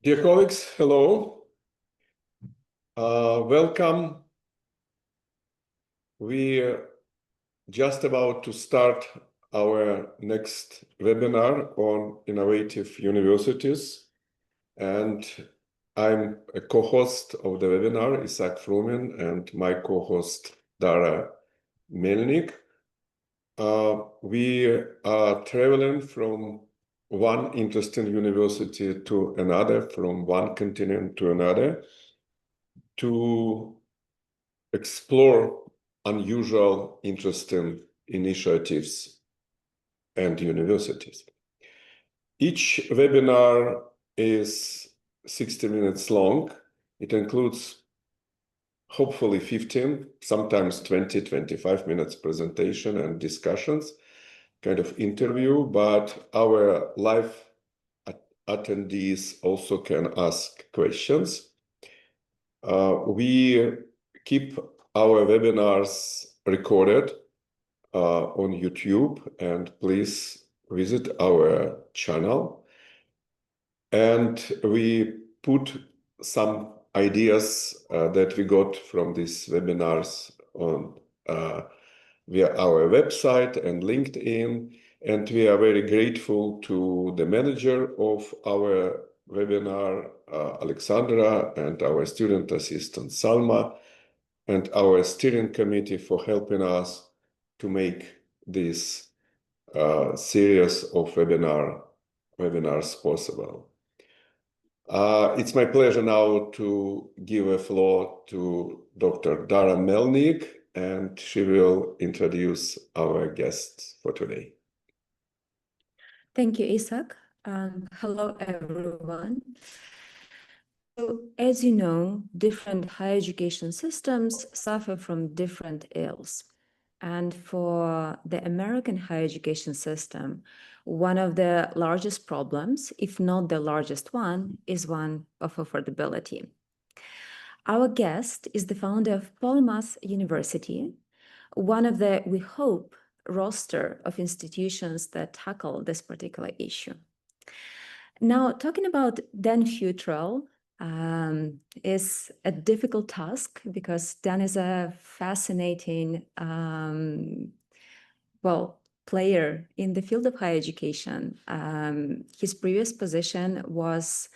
Dear colleagues, hello. Welcome. We're just about to start our next webinar on innovative universities. And I'm a co-host of the webinar, Isaac Frumin, and my co-host, Dara Melnik. We are traveling from one interesting university to another, from one continent to another, to explore unusual, interesting initiatives and universities. Each webinar is 60 minutes long. It includes hopefully 15, sometimes 20, 25 minutes presentation and discussions, kind of interview, but our live attendees also can ask questions. We keep our webinars recorded on YouTube, and please visit our channel. And we put some ideas that we got from these webinars on via our website and LinkedIn. And we are very grateful to the manager of our webinar, Alexandra, and our student assistant, Salma, and our steering committee for helping us to make this series of webinars possible. It's my pleasure now to give a floor to Dr. Dara Melnik, and she will introduce our guests for today. Thank you, Isaac. Hello, everyone. So, as you know, different higher education systems suffer from different ills. And for the American higher education system, one of the largest problems, if not the largest one, is one of affordability. Our guest is the founder of Polymath University, one of the, we hope, roster of institutions that tackle this particular issue. Now, talking about Dan Futrell is a difficult task because Dan is a fascinating, player in the field of higher education. His previous position was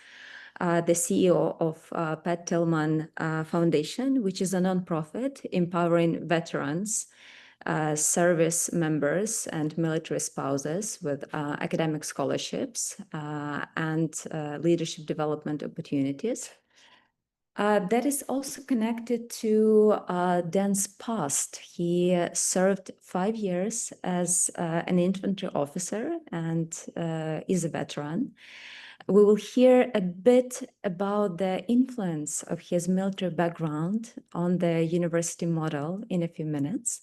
the CEO of Pat Tillman Foundation, which is a nonprofit empowering veterans, service members, and military spouses with academic scholarships and leadership development opportunities. That is also connected to Dan's past. He served 5 years as an infantry officer and is a veteran. We will hear a bit about the influence of his military background on the university model in a few minutes.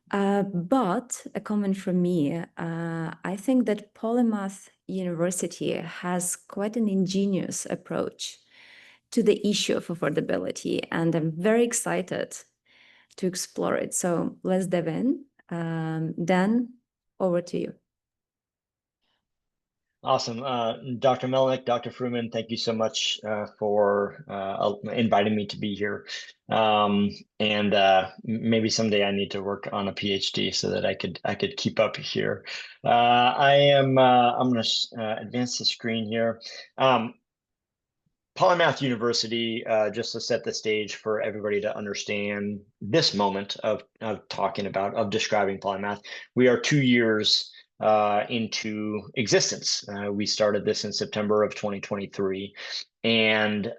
But a comment from me, I think that Polymath University has quite an ingenious approach to the issue of affordability, and I'm very excited to explore it. So let's dive in. Dan, over to you. Awesome. Dr. Melnik, Dr. Frumin, thank you so much for inviting me to be here. And maybe someday I need to work on a PhD so that I could keep up here. I'm going to advance the screen here. Polymath University, just to set the stage for everybody to understand this moment of describing Polymath. We are 2 years into existence. We started this in September of 2023. And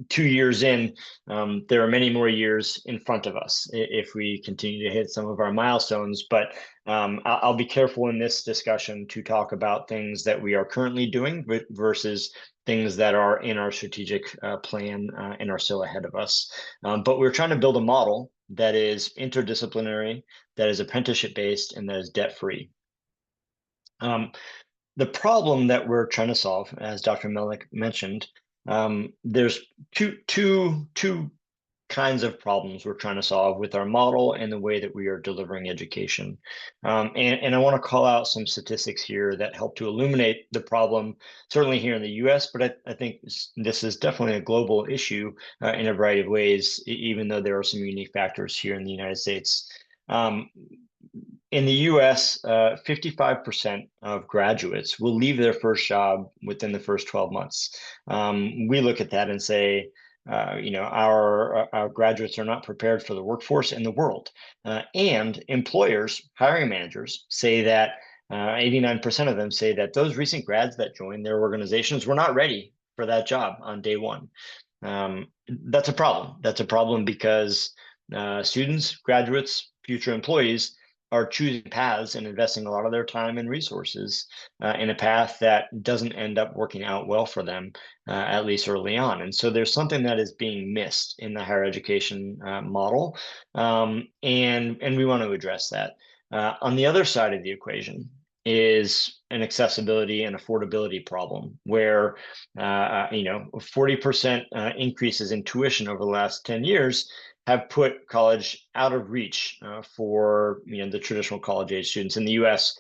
2 years in, there are many more years in front of us if we continue to hit some of our milestones. But I'll be careful in this discussion to talk about things that we are currently doing versus things that are in our strategic plan and are still ahead of us. But we're trying to build a model that is interdisciplinary, that is apprenticeship-based, and that is debt-free. The problem that we're trying to solve, as Dr. Melnik mentioned, there's two kinds of problems we're trying to solve with our model and the way that we are delivering education. And I want to call out some statistics here that help to illuminate the problem, certainly here in the US, but I think this is definitely a global issue in a variety of ways, even though there are some unique factors here in the United States. In the US, 55% of graduates will leave their first job within the first 12 months. We look at that and say, our graduates are not prepared for the workforce in the world. And employers, hiring managers, say that 89% of them say that those recent grads that joined their organizations were not ready for that job on day one. That's a problem. That's a problem because students, graduates, future employees are choosing paths and investing a lot of their time and resources in a path that doesn't end up working out well for them, at least early on. And so there's something that is being missed in the higher education model, and we want to address that. On the other side of the equation is an accessibility and affordability problem where 40% increases in tuition over the last 10 years have put college out of reach for the traditional college age students. In the US,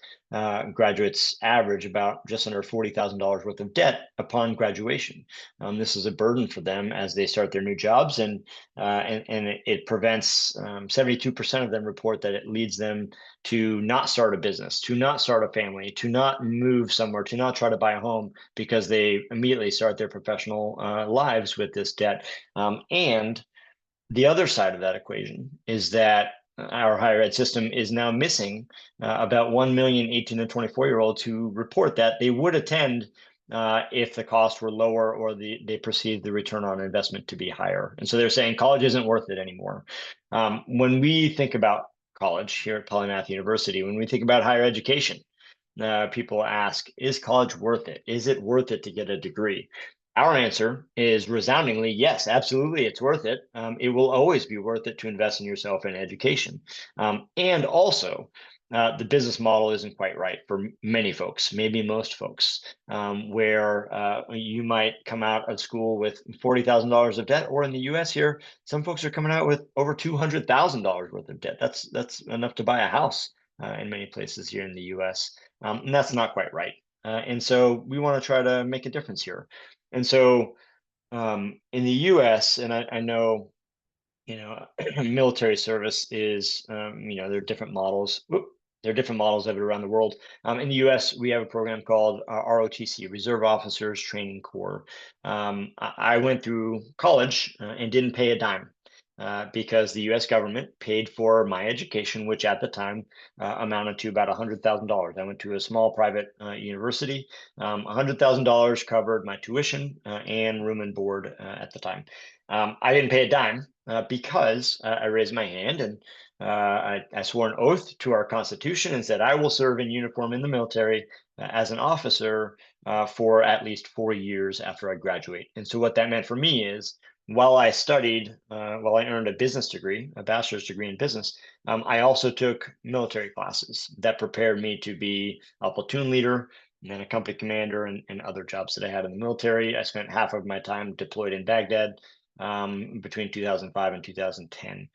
graduates average about just under $40,000 worth of debt upon graduation. This is a burden for them as they start their new jobs, and it prevents 72% of them report that it leads them to not start a business, to not start a family, to not move somewhere, to not try to buy a home because they immediately start their professional lives with this debt. And the other side of that equation is that our higher ed system is now missing about 1 million 18 to 24-year-olds who report that they would attend if the costs were lower or they perceive the return on investment to be higher. And so they're saying college isn't worth it anymore. When we think about college here at Polymath University, when we think about higher education, people ask, is college worth it? Is it worth it to get a degree? Our answer is resoundingly yes, absolutely, it's worth it. It will always be worth it to invest in yourself in education. And also, the business model isn't quite right for many folks, maybe most folks, where you might come out of school with $40,000 of debt, or in the US here, some folks are coming out with over $200,000 worth of debt. That's enough to buy a house in many places here in the US. And that's not quite right. And so we want to try to make a difference here. And so in the US, and I know, military service is, there are different models. There are different models of it around the world. In the US, we have a program called ROTC, Reserve Officers Training Corps. I went through college and didn't pay a dime. Because the US government paid for my education, which at the time amounted to about $100,000. I went to a small private university. $100,000 covered my tuition and room and board at the time. I didn't pay a dime because I raised my hand and I swore an oath to our Constitution and said, I will serve in uniform in the military as an officer for at least 4 years after I graduate. And so what that meant for me is, while I studied, while I earned a business degree, a bachelor's degree in business, I also took military classes that prepared me to be a platoon leader and then a company commander and other jobs that I had in the military. I spent half of my time deployed in Baghdad between 2005 and 2010.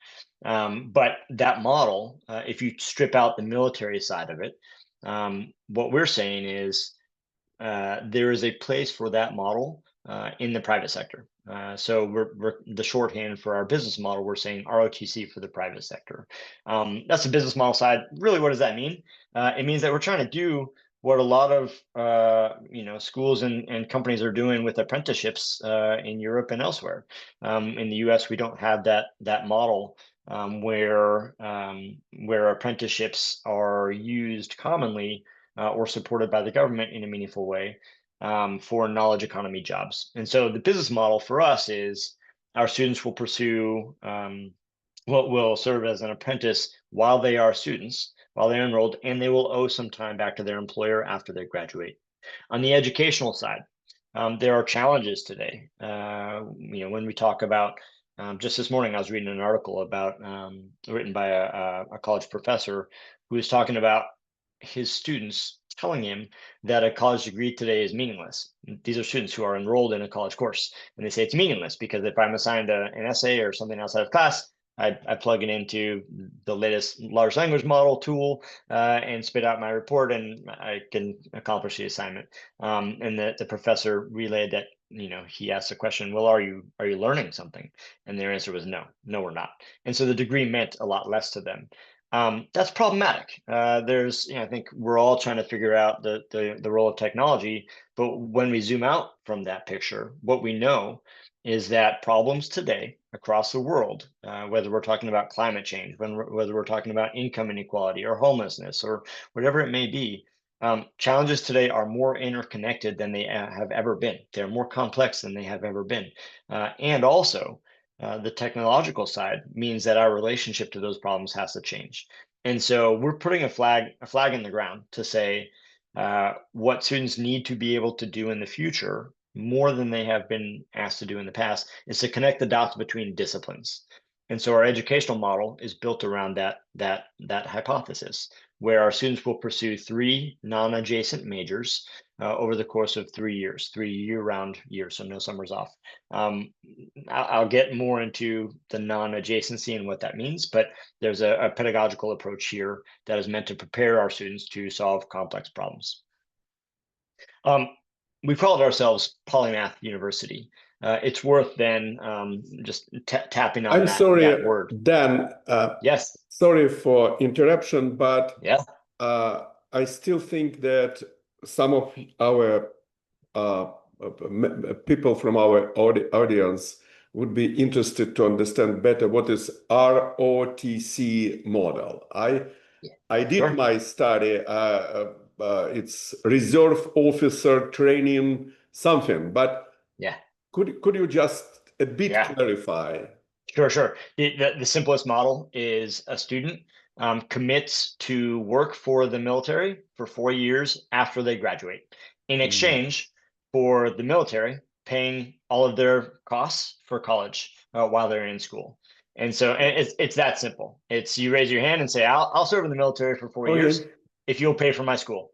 But that model, if you strip out the military side of it, what we're saying is there is a place for that model in the private sector. So we're the shorthand for our business model. We're saying ROTC for the private sector. That's the business model side. Really, what does that mean? It means that we're trying to do what a lot of schools and companies are doing with apprenticeships in Europe and elsewhere. In the U.S., we don't have that model where apprenticeships are used commonly or supported by the government in a meaningful way for knowledge economy jobs. And so the business model for us is our students will pursue what will serve as an apprentice while they are students, while they're enrolled, and they will owe some time back to their employer after they graduate. On the educational side, there are challenges today. When we talk about, just this morning, I was reading an article about written by a college professor who was talking about his students telling him that a college degree today is meaningless. These are students who are enrolled in a college course, and they say it's meaningless because if I'm assigned an essay or something outside of class, I plug it into the latest large language model tool and spit out my report, and I can accomplish the assignment. And the professor relayed that, he asked the question, well, are you learning something? And their answer was no, we're not. And so the degree meant a lot less to them. That's problematic. There's, I think we're all trying to figure out the role of technology, but when we zoom out from that picture, what we know is that problems today across the world, whether we're talking about climate change, whether we're talking about income inequality or homelessness or whatever it may be, challenges today are more interconnected than they have ever been. They're more complex than they have ever been. And also, the technological side means that our relationship to those problems has to change. And so we're putting a flag in the ground to say what students need to be able to do in the future, more than they have been asked to do in the past, is to connect the dots between disciplines. And so our educational model is built around that hypothesis, where our students will pursue 3 non-adjacent majors over the course of 3 years, 3 year-round years, so no summers off. I'll get more into the non-adjacency and what that means, but there's a pedagogical approach here that is meant to prepare our students to solve complex problems. We called ourselves Polymath University. It's worth then just tapping on that word. Dan. Yes. Sorry for interruption, but yeah, I still think that some of our people from our audience would be interested to understand better what is ROTC model. I did my study. It's Reserve Officer Training something, but could you just a bit clarify? Sure. The simplest model is a student commits to work for the military for 4 years after they graduate, in exchange for the military paying all of their costs for college while they're in school. And so it's that simple. It's you raise your hand and say, I'll serve in the military for 4 years if you'll pay for my school.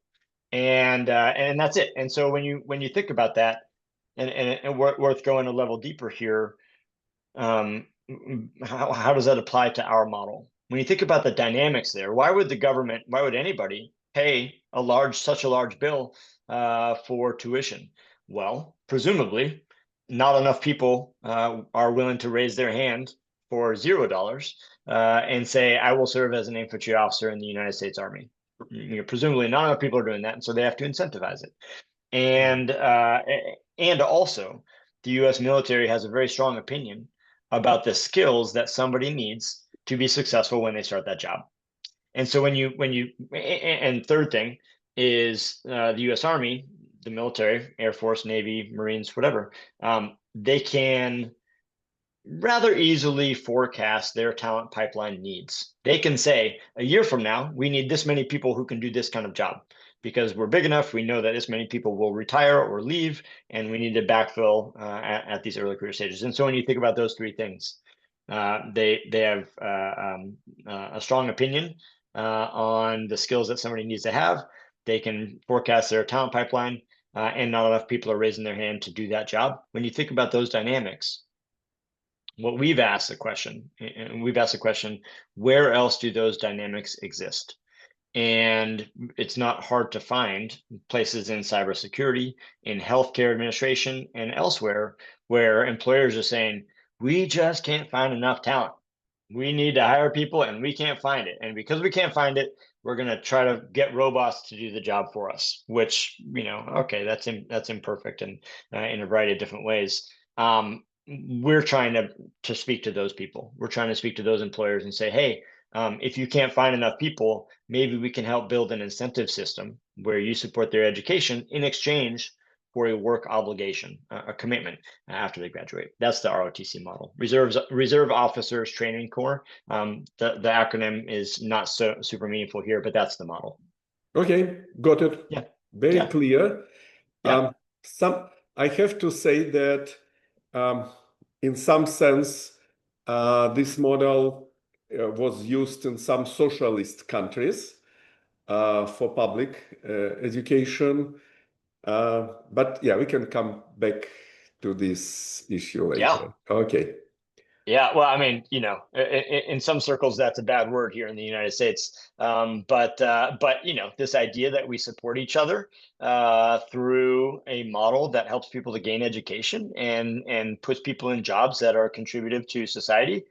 And that's it. And so when you think about that, and worth going a level deeper here, how does that apply to our model? When you think about the dynamics there, why would anybody pay such a large bill for tuition? Well, presumably, not enough people are willing to raise their hand for $0 and say, I will serve as an infantry officer in the United States Army. Presumably, not enough people are doing that, and so they have to incentivize it. And also, the U.S. military has a very strong opinion about the skills that somebody needs to be successful when they start that job. And so and third thing is the U.S. Army, the military, Air Force, Navy, Marines, whatever, they can rather easily forecast their talent pipeline needs. They can say, a year from now, we need this many people who can do this kind of job. Because we're big enough, we know that this many people will retire or leave, and we need to backfill at these early career stages. And so when you think about those 3 things, they have a strong opinion on the skills that somebody needs to have. They can forecast their talent pipeline, and not enough people are raising their hand to do that job. When you think about those dynamics, what we've asked the question, where else do those dynamics exist? And it's not hard to find places in cybersecurity, in healthcare administration, and elsewhere where employers are saying, we just can't find enough talent. We need to hire people and we can't find it. And because we can't find it, we're going to try to get robots to do the job for us, which, okay, that's imperfect and in a variety of different ways. We're trying to speak to those people. We're trying to speak to those employers and say, hey, if you can't find enough people, maybe we can help build an incentive system where you support their education in exchange for a work obligation, a commitment after they graduate. That's the ROTC model. Reserve Officers Training Corps. The acronym is not so super meaningful here, but that's the model. Okay, got it. Yeah. Very clear. Yeah. I have to say that in some sense, this model was used in some socialist countries. for public education. But yeah, we can come back to this issue later. Yeah. Okay. Yeah, well, I mean, in some circles, that's a bad word here in the United States. But this idea that we support each other through a model that helps people to gain education and puts people in jobs that are contributive to society,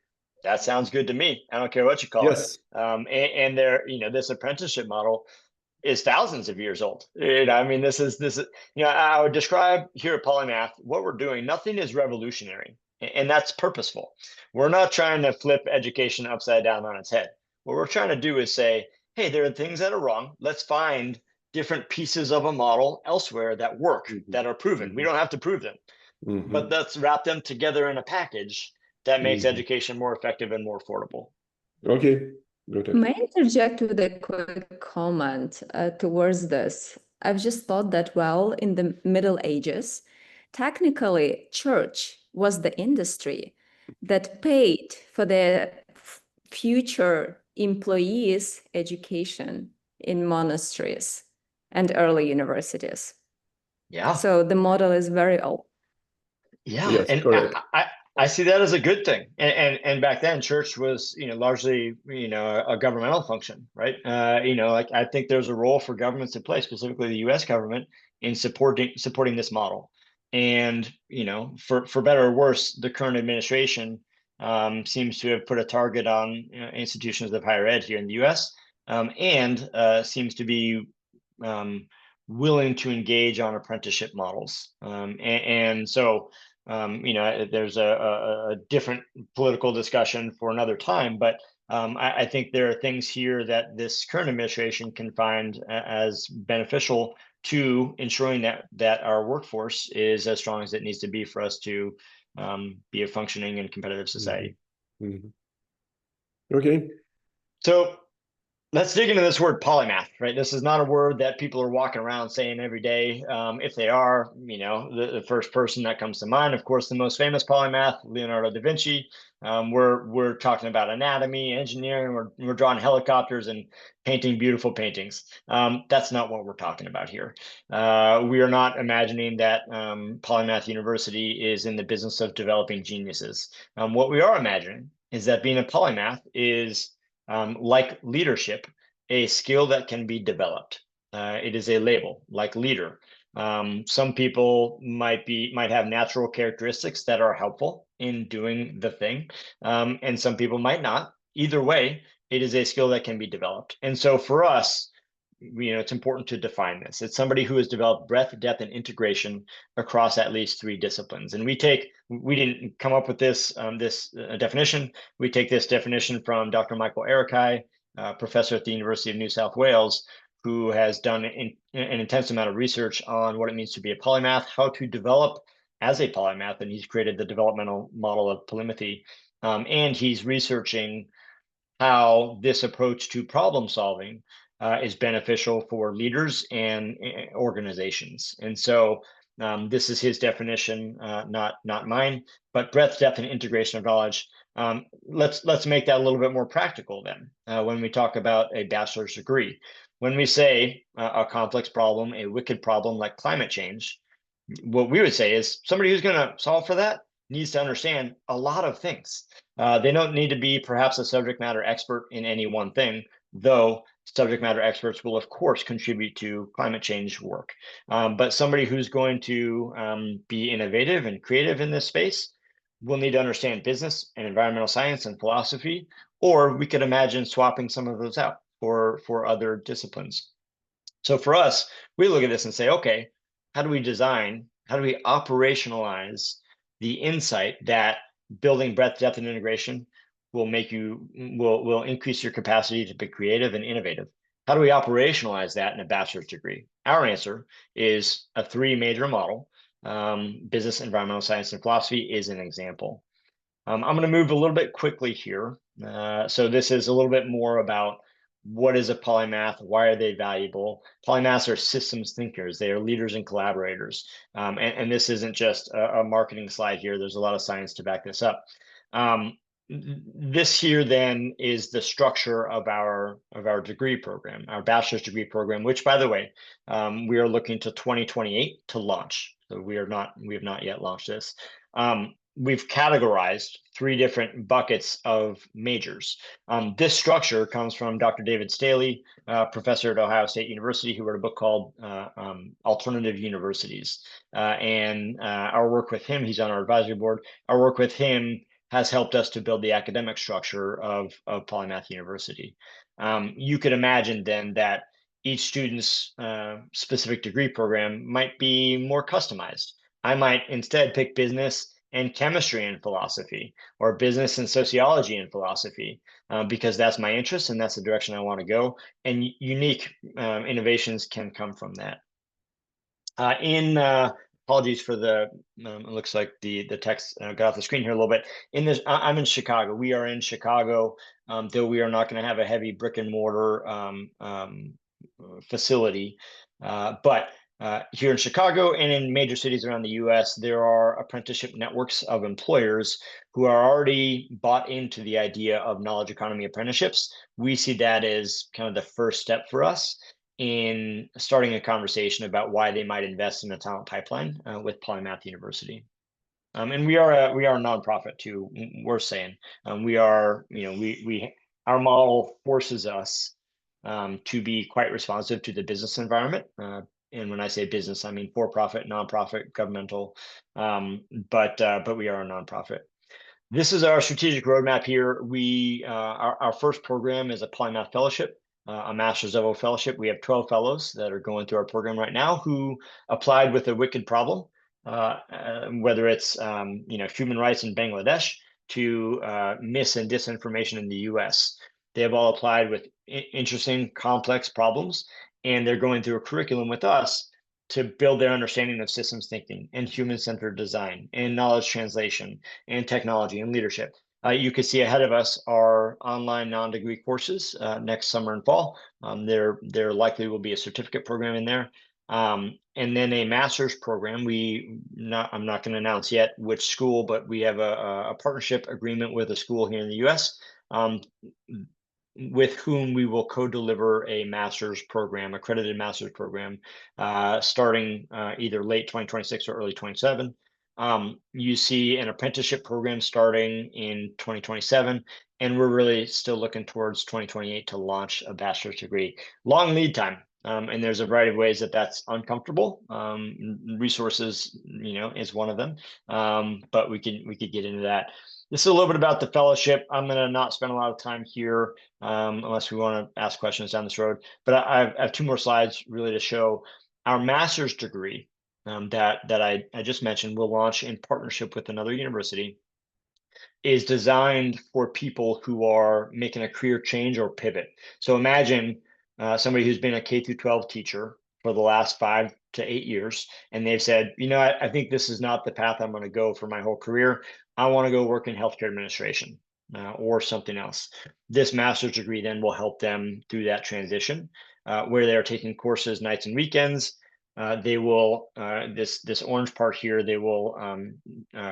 that sounds good to me. I don't care what you call Yes. it. And there, this apprenticeship model is thousands of years old. I mean, this is, I would describe here at Polymath, what we're doing, nothing is revolutionary, and that's purposeful. We're not trying to flip education upside down on its head. What we're trying to do is say, hey, there are things that are wrong. Let's find different pieces of a model elsewhere that work, that are proven. We don't have to prove them, but let's wrap them together in a package that makes education more effective and more affordable. Okay. Good. May I interject with a quick comment towards this? I've just thought that, well, in the Middle Ages, technically, church was the industry that paid for the future employees' education in monasteries and early universities. Yeah. So the model is very old. Yeah, Yes, and correct. I see that as a good thing. And back then, church was largely a governmental function, right? Like I think there's a role for governments to play, specifically the U.S. government, in supporting this model. And for better or worse, the current administration seems to have put a target on institutions of higher ed here in the U.S. And seems to be willing to engage on apprenticeship models. And so. There's a different political discussion for another time, but I think there are things here that this current administration can find as beneficial to ensuring that our workforce is as strong as it needs to be for us to be a functioning and competitive society. Okay. So let's dig into this word polymath, right? This is not a word that people are walking around saying every day. If they are, the first person that comes to mind, of course, the most famous polymath, Leonardo da Vinci. We're talking about anatomy, engineering. We're drawing helicopters and painting beautiful paintings. That's not what we're talking about here. We are not imagining that Polymath University is in the business of developing geniuses. What we are imagining is that being a polymath is like leadership, a skill that can be developed. It is a label, like leader. Some people might have natural characteristics that are helpful in doing the thing, and some people might not. Either way, it is a skill that can be developed. And so for us, it's important to define this. It's somebody who has developed breadth, depth, and integration across at least 3 disciplines. And we didn't come up with this definition. We take this definition from Dr. Michael Arakai, professor at the University of New South Wales, who has done an intense amount of research on what it means to be a polymath, how to develop as a polymath, and he's created the developmental model of polymathy. And he's researching how this approach to problem solving is beneficial for leaders and organizations. And so this is his definition, not mine, but breadth, depth, and integration of knowledge. Let's make that a little bit more practical then when we talk about a bachelor's degree. When we say a complex problem, a wicked problem like climate change, what we would say is somebody who's going to solve for that needs to understand a lot of things. They don't need to be perhaps a subject matter expert in any one thing, though subject matter experts will, of course, contribute to climate change work. But somebody who's going to be innovative and creative in this space will need to understand business and environmental science and philosophy, or we could imagine swapping some of those out for other disciplines. So for us, we look at this and say, okay, how do we operationalize the insight that building breadth, depth, and integration will increase your capacity to be creative and innovative? How do we operationalize that in a bachelor's degree? Our answer is a 3 major model. Business, environmental science, and philosophy is an example. I'm going to move a little bit quickly here. So this is a little bit more about what is a polymath? Why are they valuable? Polymaths are systems thinkers. They are leaders and collaborators. And this isn't just a marketing slide here. There's a lot of science to back this up. this here then is the structure of our degree program, our bachelor's degree program, which, by the way, we are looking to 2028 to launch. So we have not yet launched this. We've categorized 3 different buckets of majors. This structure comes from Dr. David Staley, professor at Ohio State University, who wrote a book called Alternative Universities. And our work with him, he's on our advisory board, our work with him has helped us to build the academic structure of Polymath University. You could imagine then that each student's specific degree program might be more customized. I might instead pick business and chemistry and philosophy, or business and sociology and philosophy, because that's my interest and that's the direction I want to go. And unique innovations can come from that. Apologies for the, it looks like the text got off the screen here a little bit. I'm in Chicago. We are in Chicago, though we are not going to have a heavy brick and mortar facility. But here in Chicago and in major cities around the US, there are apprenticeship networks of employers who are already bought into the idea of knowledge economy apprenticeships. We see that as kind of the first step for us in starting a conversation about why they might invest in a talent pipeline with Polymath University. And we are a nonprofit too. We're saying we are, our model forces us to be quite responsive to the business environment. And when I say business, I mean for-profit, nonprofit, governmental, but we are a nonprofit. This is our strategic roadmap here. Our first program is a Polymath Fellowship, a Master's Level Fellowship. We have 12 fellows that are going through our program right now who applied with a wicked problem, whether it's human rights in Bangladesh to mis and disinformation in the US. They have all applied with interesting, complex problems, and they're going through a curriculum with us to build their understanding of systems thinking and human-centered design and knowledge translation and technology and leadership. You can see ahead of us our online non-degree courses next summer and fall. There likely will be a certificate program in there. And then a master's program. I'm not going to announce yet which school, but we have a partnership agreement with a school here in the US with whom we will co-deliver a master's program, accredited master's program, starting either late 2026 or early 27. You see an apprenticeship program starting in 2027, and we're really still looking towards 2028 to launch a bachelor's degree. Long lead time, and there's a variety of ways that that's uncomfortable. Resources, is one of them, but we could get into that. This is a little bit about the fellowship. I'm going to not spend a lot of time here unless we want to ask questions down this road. But I have 2 more slides really to show our master's degree that I just mentioned will launch in partnership with another university, is designed for people who are making a career change or pivot. So imagine somebody who's been a K through 12 teacher for the last 5 to 8 years, and they've said, I think this is not the path I'm going to go for my whole career. I want to go work in healthcare administration or something else. This master's degree then will help them through that transition, where they're taking courses nights and weekends. They will, this orange part here, they will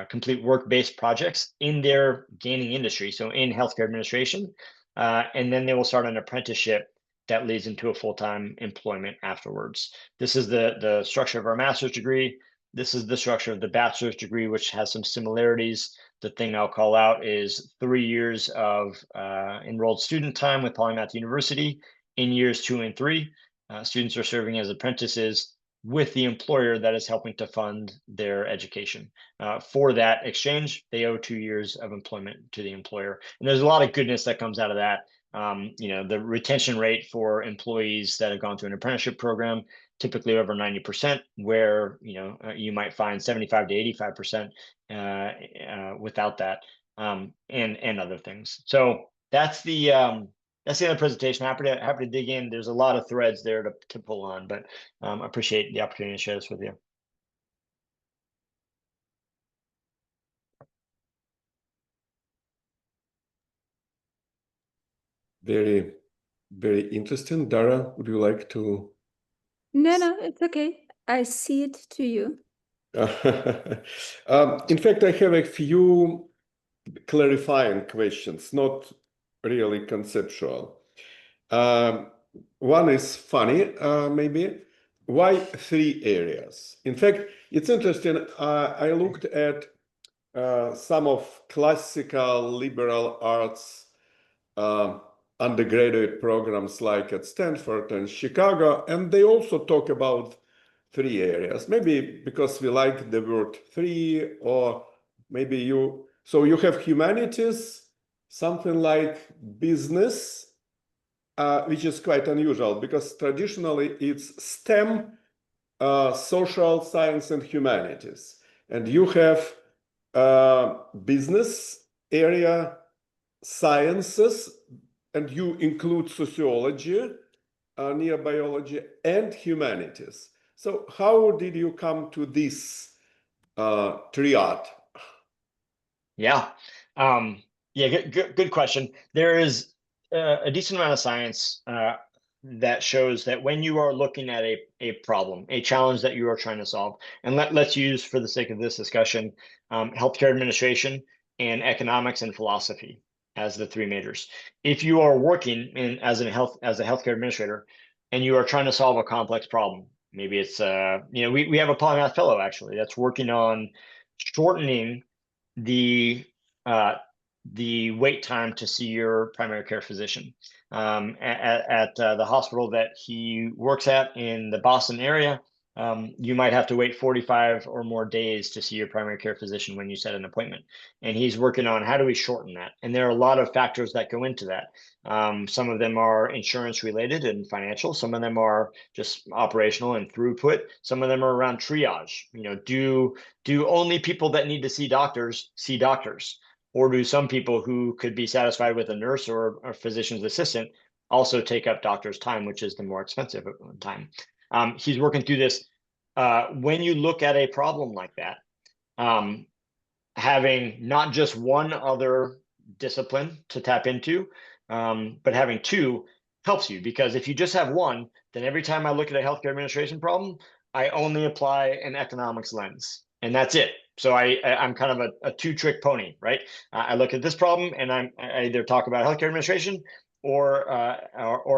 complete work-based projects in their gaining industry, so in healthcare administration, and then they will start an apprenticeship that leads into a full-time employment afterwards. This is the structure of our master's degree. This is the structure of the bachelor's degree, which has some similarities. The thing I'll call out is 3 years of enrolled student time with Polymath University. In years 2 and 3, students are serving as apprentices with the employer that is helping to fund their education. For that exchange, they owe 2 years of employment to the employer. And there's a lot of goodness that comes out of that. The retention rate for employees that have gone through an apprenticeship program, typically over 90%, where you might find 75 to 85% without that, and other things. So that's the end of the presentation. Happy to dig in. There's a lot of threads there to pull on, but I appreciate the opportunity to share this with you. Very, very interesting. Dara, would you like to? No, it's okay. I see it to you. In fact, I have a few clarifying questions, not really conceptual. One is funny, maybe. Why 3 areas? In fact, it's interesting. I looked at some of classical liberal arts undergraduate programs like at Stanford and Chicago, and they also talk about 3 areas. Maybe because we like the word 3, or maybe you have humanities, something like business, which is quite unusual because traditionally it's STEM, social science and humanities, and you have business area, sciences, and you include sociology, neurobiology, and humanities. So how did you come to this triad? Yeah. Good question. There is a decent amount of science that shows that when you are looking at a problem, a challenge that you are trying to solve, and let's use, for the sake of this discussion, healthcare administration and economics and philosophy as the 3 majors. If you are working as a healthcare administrator and you are trying to solve a complex problem, maybe it's we have a Polymath fellow actually that's working on shortening the wait time to see your primary care physician. At the hospital that he works at in the Boston area, you might have to wait 45 or more days to see your primary care physician when you set an appointment. And he's working on how do we shorten that? And there are a lot of factors that go into that. Some of them are insurance related and financial. Some of them are just operational and throughput. Some of them are around triage. Do only people that need to see doctors see doctors? Or do some people who could be satisfied with a nurse or a physician's assistant also take up doctor's time, which is the more expensive time? He's working through this. When you look at a problem like that, having not just one other discipline to tap into, but having 2 helps you, because if you just have one, then every time I look at a healthcare administration problem, I only apply an economics lens, and that's it. So I'm kind of a 2-trick pony, right? I look at this problem and I either talk about healthcare administration or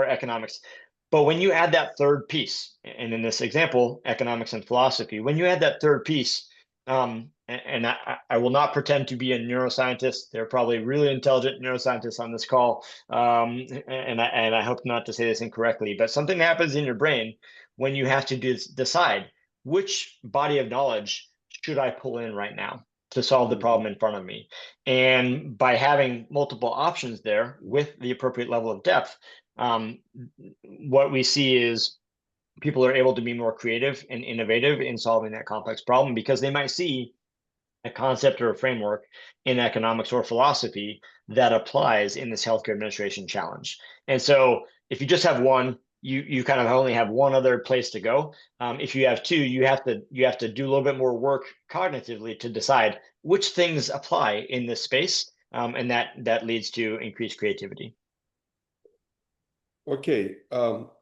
economics. But when you add that 3rd piece, and in this example, economics and philosophy, when you add that 3rd piece, and I will not pretend to be a neuroscientist. There are probably really intelligent neuroscientists on this call, and I hope not to say this incorrectly, but something happens in your brain when you have to decide which body of knowledge should I pull in right now to solve the problem in front of me. And by having multiple options there with the appropriate level of depth, what we see is people are able to be more creative and innovative in solving that complex problem, because they might see a concept or a framework in economics or philosophy that applies in this healthcare administration challenge. And so if you just have one, you kind of only have one other place to go. If you have 2, you have to do a little bit more work cognitively to decide which things apply in this space, and that leads to increased creativity. Okay.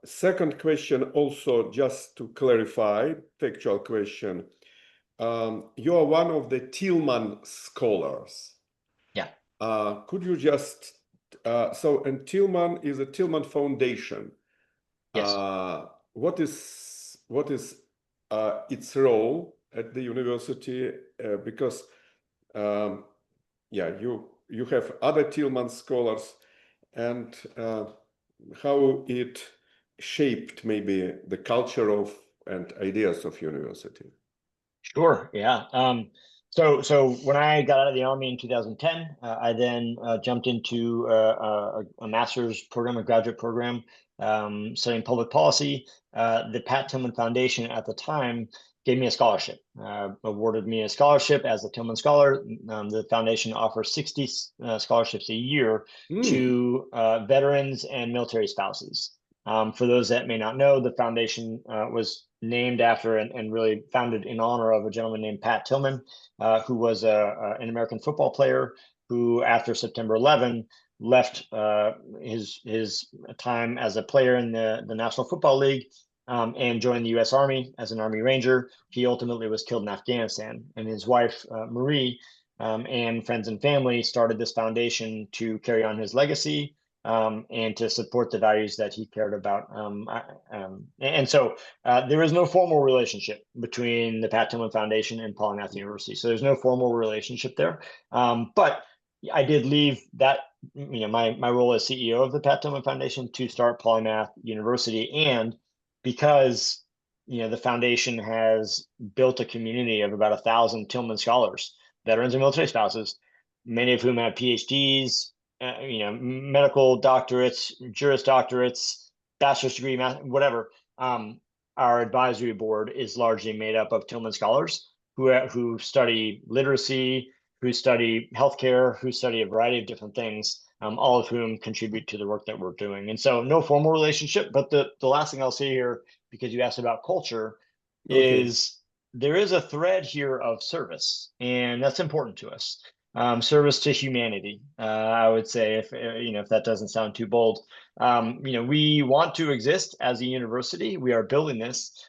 Second question, also just to clarify, factual question. You are one of the Tillman scholars. Yeah. Could you just and Tillman is a Tillman Foundation. Yes. What is its role at the university? Because you have other Tillman scholars, and how it shaped maybe the culture of and ideas of university. Sure. Yeah. So when I got out of the Army in 2010, I then jumped into a master's program, a graduate program, studying public policy. The Pat Tillman Foundation at the time gave me a scholarship, awarded me a scholarship as a Tillman Scholar. The foundation offers 60 scholarships a year to veterans and military spouses. For those that may not know, the foundation was named after and really founded in honor of a gentleman named Pat Tillman, who was an American football player who, after September 11, left his time as a player in the National Football League and joined the U.S. Army as an Army Ranger. He ultimately was killed in Afghanistan, and his wife, Marie, and friends and family, started this foundation to carry on his legacy and to support the values that he cared about. And so there is no formal relationship between the Pat Tillman Foundation and Polymath University. So there's no formal relationship there. But I did leave that, my role as CEO of the Pat Tillman Foundation to start Polymath University. And because the foundation has built a community of about 1,000 Tillman scholars, veterans and military spouses, many of whom have PhDs, medical doctorates, juris doctorates, bachelor's degree, whatever. Our advisory board is largely made up of Tillman scholars who study literacy, who study healthcare, who study a variety of different things, all of whom contribute to the work that we're doing. And so no formal relationship, but the last thing I'll say here, because you asked about culture, is there is a thread here of service, and that's important to us. Service to humanity, I would say, if that doesn't sound too bold. We want to exist as a university. We are building this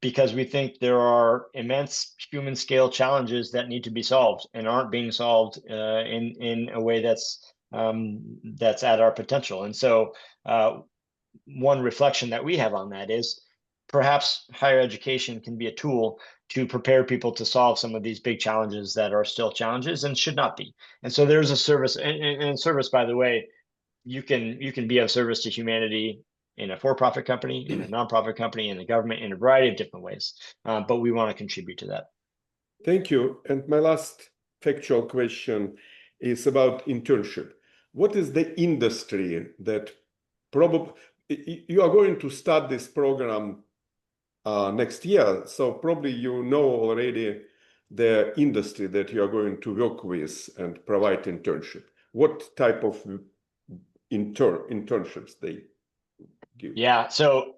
because we think there are immense human scale challenges that need to be solved and aren't being solved in a way that's at our potential. And so one reflection that we have on that is perhaps higher education can be a tool to prepare people to solve some of these big challenges that are still challenges and should not be. And so there's a service, and service, by the way, you can be of service to humanity in a for-profit company, in a nonprofit company, in the government, in a variety of different ways. But we want to contribute to that. Thank you. And my last factual question is about internship. What is the industry that probably you are going to start this program next year? So probably you know already the industry that you are going to work with and provide internship. What type of internships they give? Yeah, so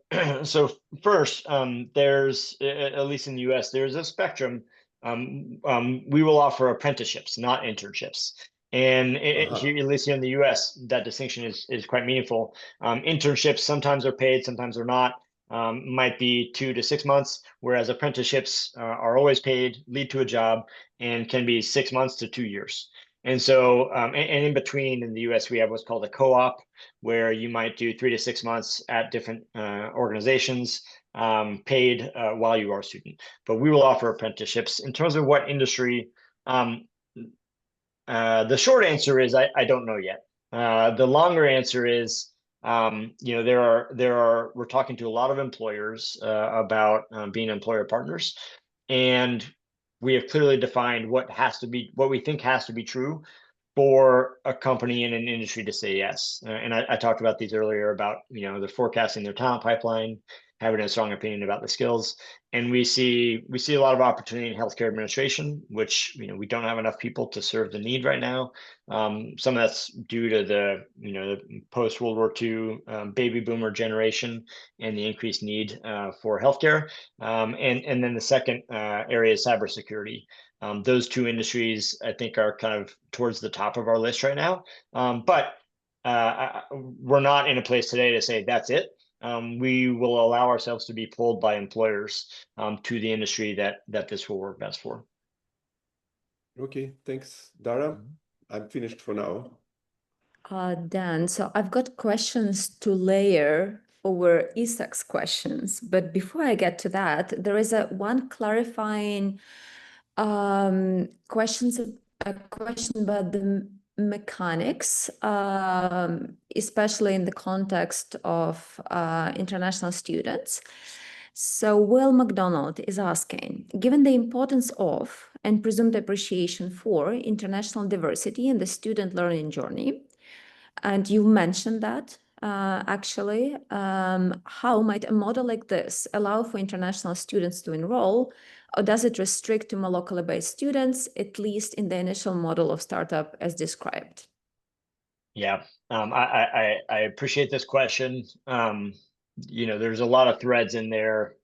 first, there's, at least in the US, there's a spectrum. We will offer apprenticeships, not internships. And here, at least here in the US, that distinction is quite meaningful. Internships sometimes are paid, sometimes they're not. Might be 2 to 6 months, whereas apprenticeships are always paid, lead to a job, and can be 6 months to 2 years. And so, and in between in the US, we have what's called a co-op, where you might do 3 to 6 months at different organizations, paid while you are a student. But we will offer apprenticeships. In terms of what industry, the short answer is I don't know yet. The longer answer is, we're talking to a lot of employers about being employer partners, and we have clearly defined what we think has to be true for a company in an industry to say yes. And I talked about these earlier about, they're forecasting their talent pipeline, having a strong opinion about the skills. And we see a lot of opportunity in healthcare administration, which, we don't have enough people to serve the need right now. Some of that's due to the post World War II baby boomer generation and the increased need for healthcare. And then the second area is cybersecurity. Those two industries, I think, are kind of towards the top of our list right now. But we're not in a place today to say that's it. We will allow ourselves to be pulled by employers to the industry that this will work best for. Okay, thanks, Dara. I'm finished for now. Dan, so I've got questions to layer over Isak's questions, but before I get to that, there is one clarifying question about the mechanics, especially in the context of international students. So Will McDonald is asking, given the importance of and presumed appreciation for international diversity in the student learning journey, and you mentioned that actually, how might a model like this allow for international students to enroll, or does it restrict to more locally based students, at least in the initial model of startup as described? Yeah, I appreciate this question. There's a lot of threads in there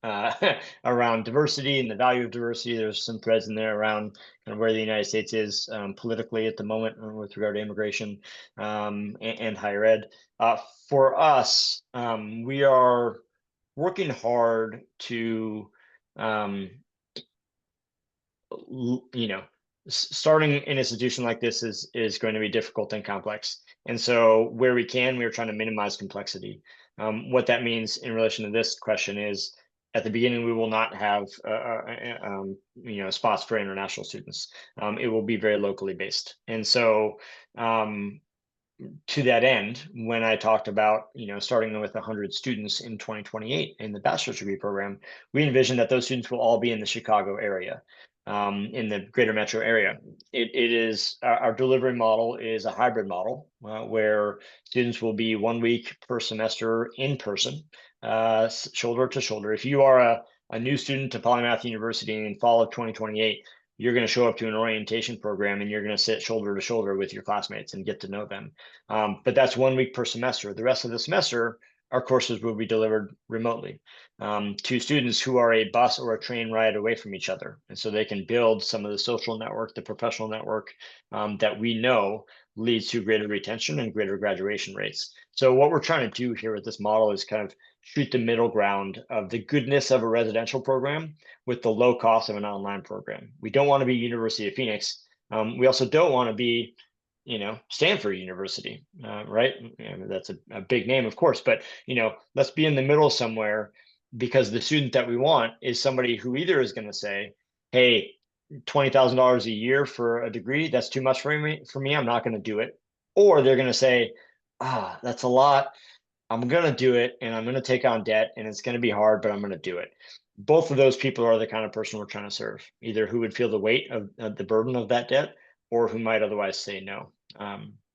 around diversity and the value of diversity. There's some threads in there around kind of where the United States is politically at the moment with regard to immigration and higher ed. For us, we are working hard to, starting an institution like this is going to be difficult and complex. And so where we can, we are trying to minimize complexity. What that means in relation to this question is, at the beginning, we will not have spots for international students. It will be very locally based. And so to that end, when I talked about, starting with 100 students in 2028 in the bachelor's degree program, we envision that those students will all be in the Chicago area, in the greater metro area. It is our delivery model is a hybrid model where students will be 1 week per semester in person, shoulder to shoulder. If you are a new student to Polymath University in fall of 2028, you're going to show up to an orientation program and you're going to sit shoulder to shoulder with your classmates and get to know them. But that's 1 week per semester. The rest of the semester, our courses will be delivered remotely to students who are a bus or a train ride away from each other. And so they can build some of the social network, the professional network that we know leads to greater retention and greater graduation rates. So what we're trying to do here with this model is kind of shoot the middle ground of the goodness of a residential program with the low cost of an online program. We don't want to be University of Phoenix. We also don't want to be, Stanford University, right? That's a big name, of course, but, let's be in the middle somewhere, because the student that we want is somebody who either is going to say, hey, $20,000 a year for a degree, that's too much for me, I'm not going to do it. Or they're going to say, that's a lot, I'm going to do it, and I'm going to take on debt, and it's going to be hard, but I'm going to do it. Both of those people are the kind of person we're trying to serve, either who would feel the weight of the burden of that debt, or who might otherwise say no.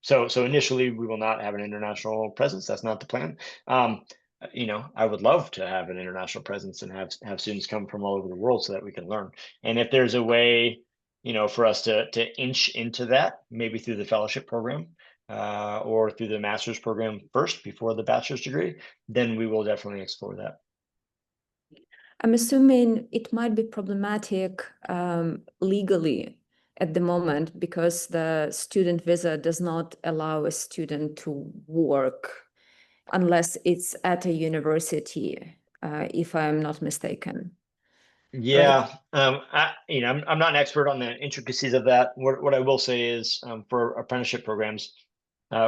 So initially, we will not have an international presence. That's not the plan. I would love to have an international presence and have students come from all over the world so that we can learn. And if there's a way, for us to inch into that, maybe through the fellowship program, or through the master's program first before the bachelor's degree, then we will definitely explore that. I'm assuming it might be problematic legally at the moment, because the student visa does not allow a student to work unless it's at a university, if I'm not mistaken. Yeah, I'm not an expert on the intricacies of that. What I will say is, for apprenticeship programs,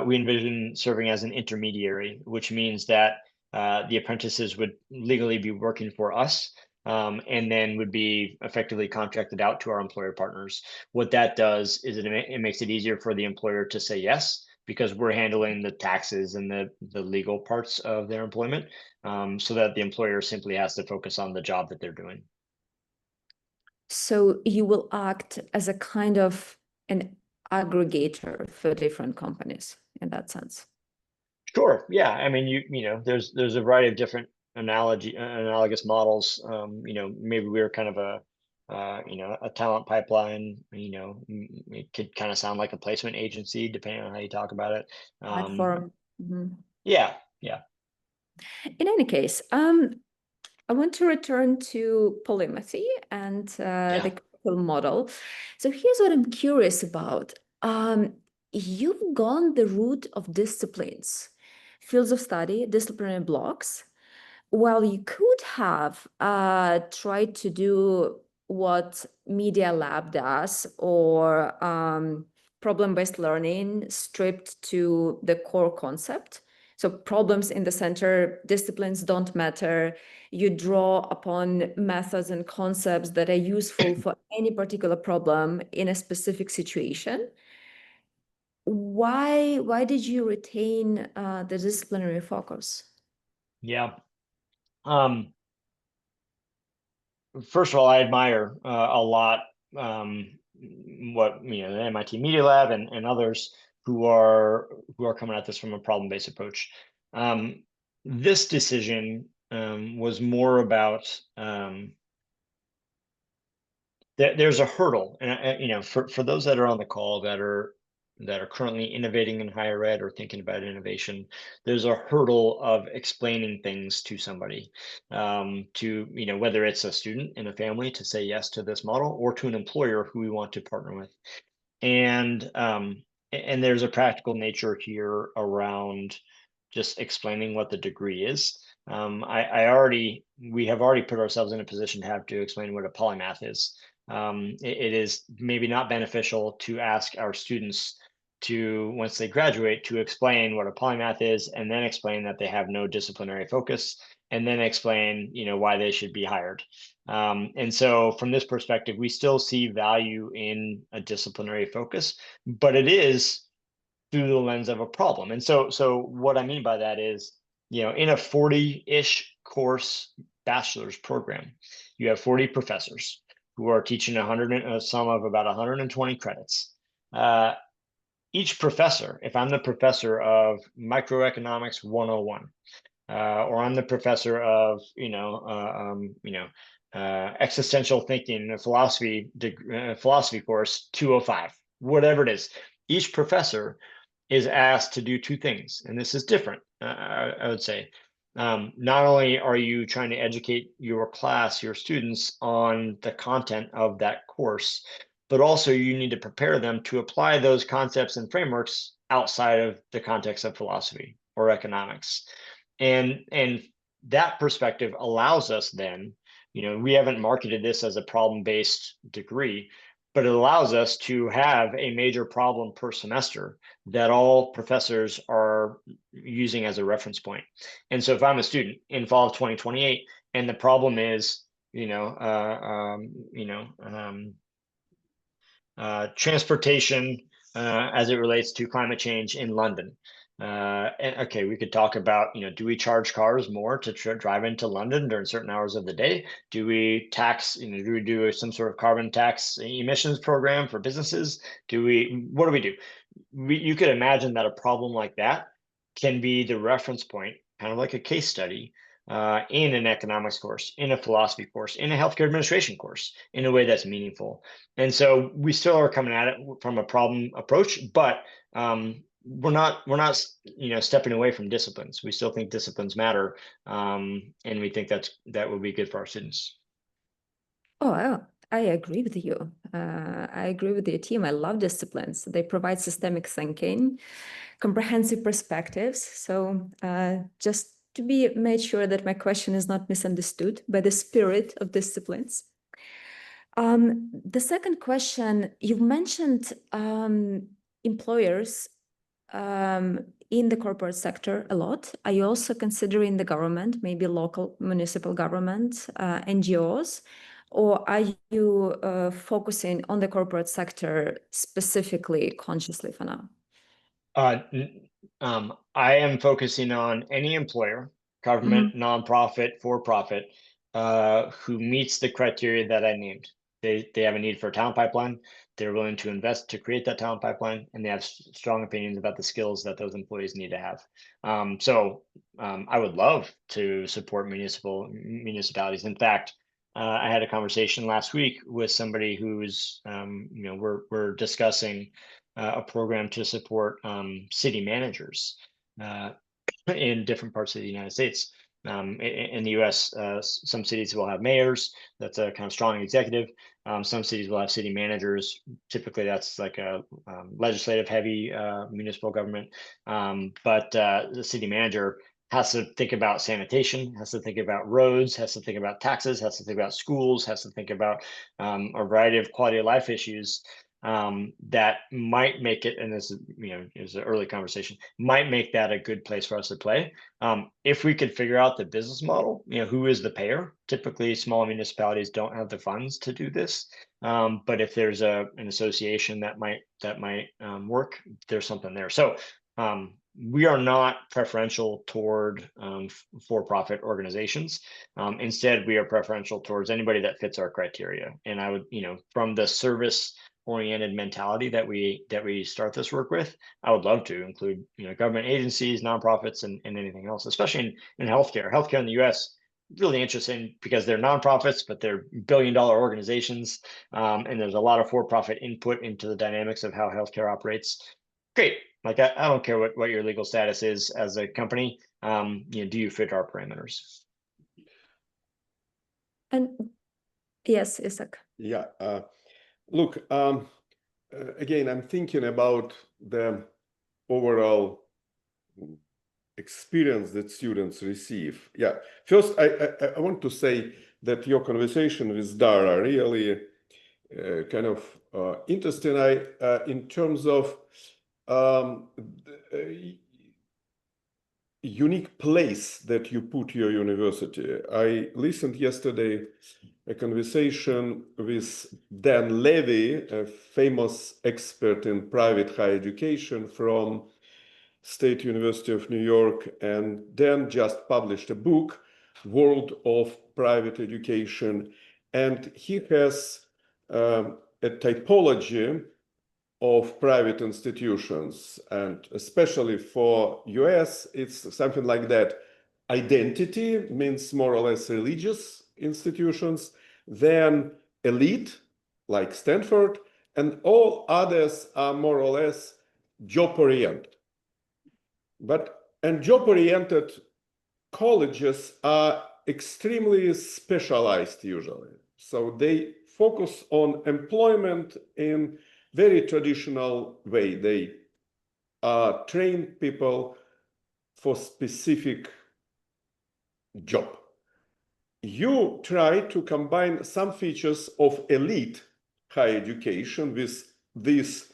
we envision serving as an intermediary, which means that the apprentices would legally be working for us, and then would be effectively contracted out to our employer partners. What that does is it makes it easier for the employer to say yes, because we're handling the taxes and the legal parts of their employment, so that the employer simply has to focus on the job that they're doing. So you will act as a kind of an aggregator for different companies in that sense. Sure. Yeah. I mean, there's a variety of different analogous models. Maybe we're kind of a talent pipeline. It could kind of sound like a placement agency, depending on how you talk about it. Platform. Mhm. Yeah. Yeah. In any case, I want to return to polymathy and the curriculum model. So here's what I'm curious about. You've gone the route of disciplines, fields of study, disciplinary blocks. Well, you could have tried to do what Media Lab does, or problem-based learning stripped to the core concept. So problems in the center, disciplines don't matter. You draw upon methods and concepts that are useful for any particular problem in a specific situation. Why did you retain the disciplinary focus? Yeah. First of all, I admire a lot what the MIT Media Lab and others who are coming at this from a problem-based approach. This decision was more about there's a hurdle, and for those that are on the call that are currently innovating in higher ed or thinking about innovation, there's a hurdle of explaining things to somebody, to whether it's a student in a family to say yes to this model, or to an employer who we want to partner with. And there's a practical nature here around just explaining what the degree is. We have already put ourselves in a position to have to explain what a polymath is. it is maybe not beneficial to ask our students to, once they graduate, to explain what a polymath is, and then explain that they have no disciplinary focus, and then explain, why they should be hired. And so from this perspective, we still see value in a disciplinary focus, but it is through the lens of a problem. And so what I mean by that is, in a 40-ish course bachelor's program, you have 40 professors who are teaching a sum of about 120 credits. Each professor, if I'm the professor of microeconomics 101, or I'm the professor of existential thinking, philosophy course 205, whatever it is, each professor is asked to do two things, and this is different. I would say, not only are you trying to educate your class, your students, on the content of that course, but also you need to prepare them to apply those concepts and frameworks outside of the context of philosophy or economics. And that perspective allows us then, we haven't marketed this as a problem-based degree, but it allows us to have a major problem per semester that all professors are using as a reference point. And so if I'm a student in fall of 2028, and the problem is, transportation as it relates to climate change in London. And okay, we could talk about, do we charge cars more to drive into London during certain hours of the day? Do we tax, do we do some sort of carbon tax emissions program for businesses? What do we do? You could imagine that a problem like that can be the reference point, kind of like a case study, in an economics course, in a philosophy course, in a healthcare administration course, in a way that's meaningful. And so we still are coming at it from a problem approach, but we're not stepping away from disciplines. We still think disciplines matter, and we think that will be good for our students. Oh, I agree with you. I agree with your team. I love disciplines. They provide systemic thinking, comprehensive perspectives. So just to be made sure that my question is not misunderstood by the spirit of disciplines. The second question, you've mentioned employers in the corporate sector a lot. Are you also considering the government, maybe local municipal government, NGOs, or are you focusing on the corporate sector specifically, consciously for now? I am focusing on any employer, government, nonprofit, for-profit, who meets the criteria that I named. They have a need for a talent pipeline. They're willing to invest to create that talent pipeline, and they have strong opinions about the skills that those employees need to have. So I would love to support municipalities. In fact, I had a conversation last week with somebody who's, we're discussing a program to support city managers in different parts of the United States. In the US, some cities will have mayors. That's a kind of strong executive. Some cities will have city managers. Typically, that's like a legislative heavy municipal government. But the city manager has to think about sanitation, has to think about roads, has to think about taxes, has to think about schools, has to think about a variety of quality of life issues that might make it, and this is, is an early conversation, might make that a good place for us to play. If we could figure out the business model, who is the payer? Typically, small municipalities don't have the funds to do this. But if there's an association that might work, there's something there. So we are not preferential toward for-profit organizations. Instead, we are preferential towards anybody that fits our criteria. And I would, from the service-oriented mentality that we start this work with, I would love to include, government agencies, nonprofits, and anything else, especially in healthcare. Healthcare in the U.S. really interesting because they're nonprofits, but they're billion-dollar organizations, and there's a lot of for-profit input into the dynamics of how healthcare operates. Great. Like I don't care what your legal status is as a company. Do you fit our parameters? And yes, Isaac. Yeah. Look, again, I'm thinking about the overall experience that students receive. Yeah. First, I want to say that your conversation with Dara really kind of interesting. In terms of unique place that you put your university. I listened yesterday a conversation with Dan Levy, a famous expert in private higher education from State University of New York, and Dan just published a book, World of Private Education, and he has a typology of private institutions, and especially for US, it's something like that. Identity means more or less religious institutions, then elite, like Stanford, and all others are more or less job-oriented. And job-oriented colleges are extremely specialized usually. So they focus on employment in very traditional way. They train people for specific job. You try to combine some features of elite higher education with this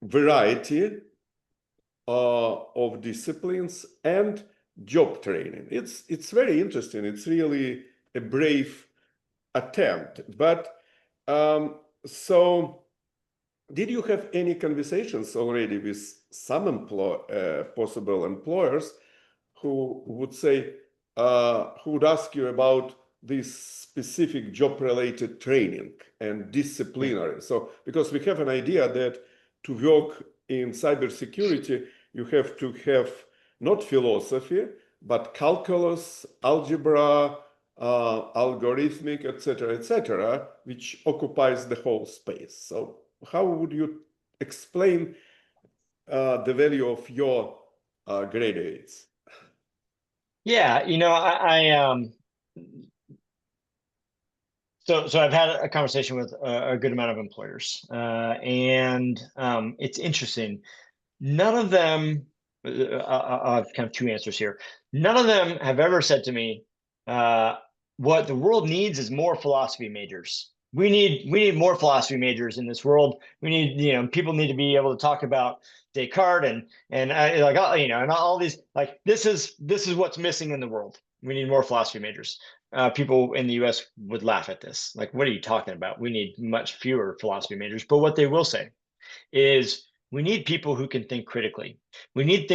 variety of disciplines and job training. It's very interesting. It's really a brave attempt. But so did you have any conversations already with some possible employers who would say, who would ask you about this specific job-related training and disciplinary? So, because we have an idea that to work in cybersecurity, you have to have not philosophy, but calculus, algebra, algorithmic, etc., which occupies the whole space. So how would you explain the value of your graduates? Yeah, so I've had a conversation with a good amount of employers, and it's interesting. None of them, I have kind of two answers here. None of them have ever said to me, what the world needs is more philosophy majors. We need more philosophy majors in this world. We need, people need to be able to talk about Descartes and all these, like, this is what's missing in the world. We need more philosophy majors. People in the US would laugh at this. Like, what are you talking about? We need much fewer philosophy majors. But what they will say is, we need people who can think critically. We need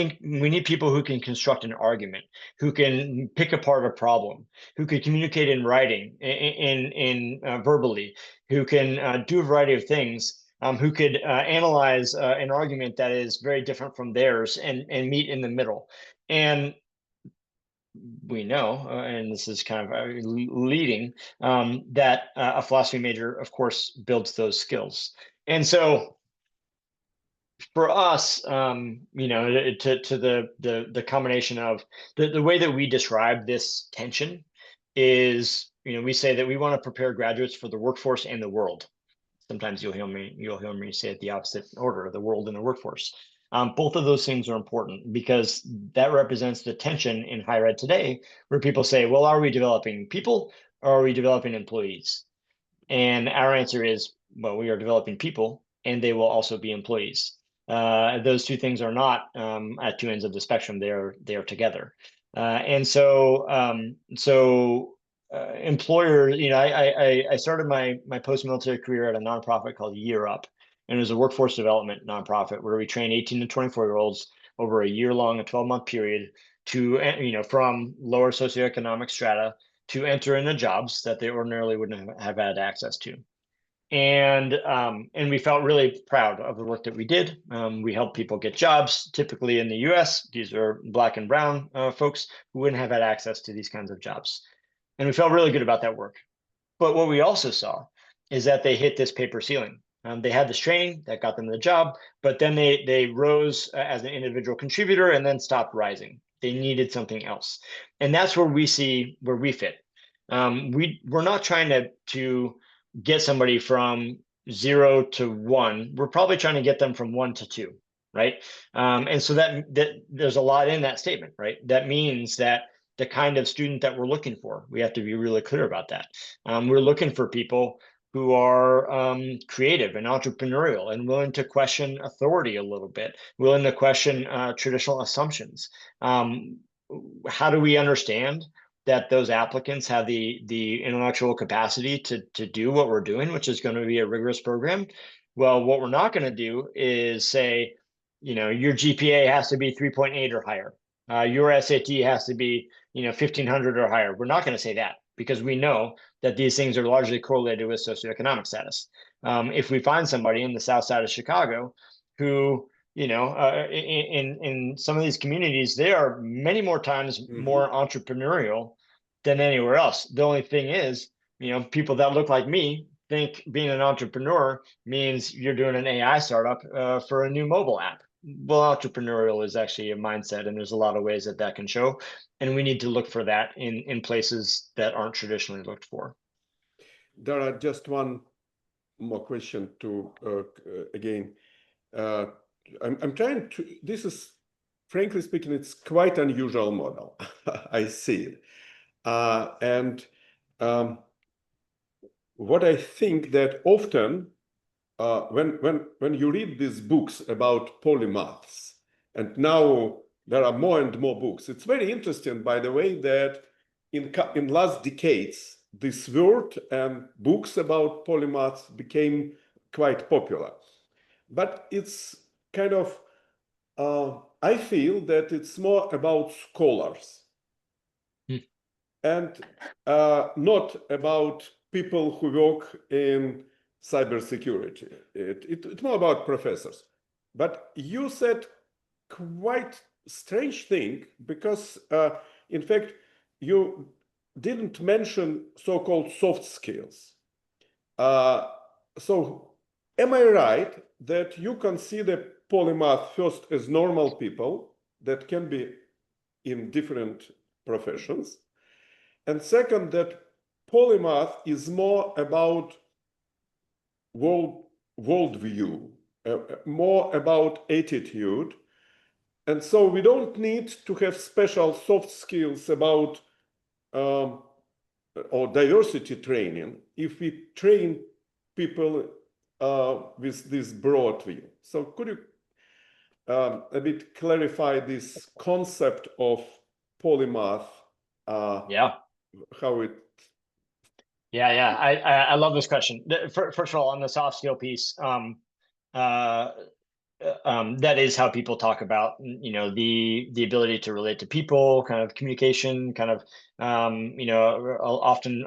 people who can construct an argument, who can pick apart a problem, who can communicate in writing, in verbally, who can do a variety of things, who could analyze an argument that is very different from theirs and meet in the middle. And we know, and this is kind of leading, that a philosophy major, of course, builds those skills. And so for us, to the combination of the way that we describe this tension is, we say that we want to prepare graduates for the workforce and the world. Sometimes you'll hear me say it the opposite order, the world and the workforce. Both of those things are important because that represents the tension in higher ed today, where people say, well, are we developing people or are we developing employees? And our answer is, well, we are developing people and they will also be employees. Those two things are not at two ends of the spectrum. They are together. And so employers, I started my post-military career at a nonprofit called Year Up, and it was a workforce development nonprofit where we train 18 to 24-year-olds over a year-long, a 12-month period to, from lower socioeconomic strata to enter into jobs that they ordinarily wouldn't have had access to. And we felt really proud of the work that we did. We helped people get jobs. Typically in the US, these are Black and brown folks who wouldn't have had access to these kinds of jobs. And we felt really good about that work. But what we also saw is that they hit this paper ceiling. They had this training that got them the job, but then they rose as an individual contributor and then stopped rising. They needed something else. And that's where we see where we fit. We're not trying to get somebody from 0 to 1. We're probably trying to get them from 1 to 2, right? And so that there's a lot in that statement, right? That means that the kind of student that we're looking for, we have to be really clear about that. We're looking for people who are creative and entrepreneurial and willing to question authority a little bit, willing to question traditional assumptions. How do we understand that those applicants have the intellectual capacity to do what we're doing, which is going to be a rigorous program? Well, what we're not going to do is say, your GPA has to be 3.8 or higher. Your SAT has to be, 1,500 or higher. We're not going to say that, because we know that these things are largely correlated with socioeconomic status. If we find somebody in the south side of Chicago who, in some of these communities, they are many more times more entrepreneurial than anywhere else. The only thing is, people that look like me think being an entrepreneur means you're doing an AI startup for a new mobile app. Well, entrepreneurial is actually a mindset, and there's a lot of ways that can show, and we need to look for that in places that aren't traditionally looked for. There are just one more question to again. I'm trying to. This is, frankly speaking, it's quite unusual model. I see it, and what I think that often when you read these books about polymaths, and now there are more and more books. It's very interesting, by the way, that in last decades, this word and books about polymaths became quite popular. But it's kind of, I feel that it's more about scholars and not about people who work in cybersecurity. It's more about professors. But you said quite strange thing, because in fact, you didn't mention so-called soft skills. So am I right that you consider polymath first as normal people that can be in different professions? And second, that polymath is more about worldview, more about attitude. And so we don't need to have special soft skills about or diversity training if we train people with this broad view. So could you a bit clarify this concept of polymath? Yeah. How it? Yeah. I love this question. First of all, on the soft skill piece, that is how people talk about, the ability to relate to people, kind of communication, kind of,